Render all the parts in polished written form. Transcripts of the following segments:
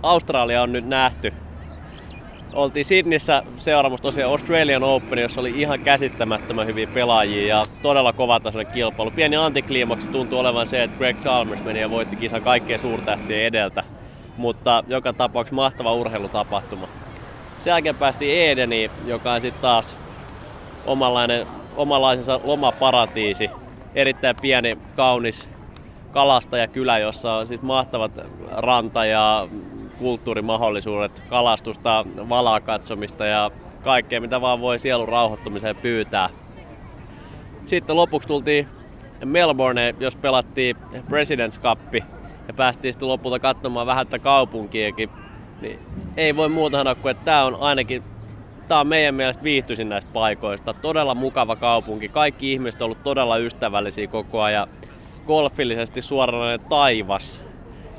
Australia on nyt nähty. Oltiin Sydneyssä seuraamassa tosiaan Australian Open, jossa oli ihan käsittämättömän hyviä pelaajia ja todella kovatasoinen kilpailu. Pieni antikliimaksi tuntuu olevan se, että Greg Chalmers meni ja voitti kisan kaikkien suurtähtien edeltä. Mutta joka tapauksessa mahtava urheilutapahtuma. Sen jälkeen päästiin Edeniin, joka on sitten taas omanlaisensa lomaparatiisi. Erittäin pieni, kaunis kalastajakylä, jossa on siis mahtavat ranta- ja kulttuurimahdollisuudet, kalastusta, valaa katsomista ja kaikkea, mitä vaan voi sielun rauhoittumiseen pyytää. Sitten lopuksi tultiin Melbourneen, jos pelattiin President's Cup ja päästiin sitten lopulta katsomaan vähän tätä kaupunkiakin. Niin ei voi muuta sanoa kuin, että tämä on meidän mielestä viihtyisin näistä paikoista. Todella mukava kaupunki. Kaikki ihmiset on ollut todella ystävällisiä koko ajan. Golfillisesti suoranainen taivas.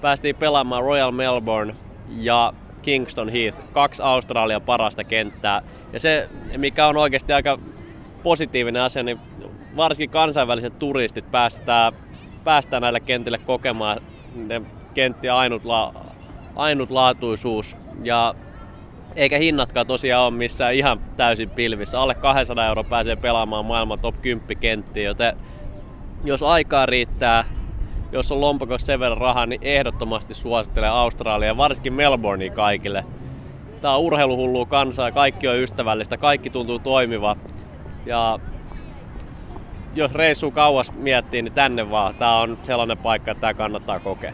Päästiin pelaamaan Royal Melbourne ja Kingston Heath, 2 Australian parasta kenttää. Ja se, mikä on oikeasti aika positiivinen asia, niin varsinkin kansainväliset turistit päästään näille kentille kokemaan ne kenttien ainutlaatuisuus. Ja eikä hinnatkaan tosiaan ole missään ihan täysin pilvissä. Alle 200 € pääsee pelaamaan maailman top 10 kenttiä, joten jos aikaa riittää, jos on lompakossa sen verran rahaa, niin ehdottomasti suosittelen Australiaa, varsinkin Melbournea kaikille. Tää on urheiluhullua kansaa, kaikki on ystävällistä, kaikki tuntuu toimiva. Ja jos reissua kauas miettii, niin tänne vaan. Tää on sellainen paikka, että tää kannattaa kokea.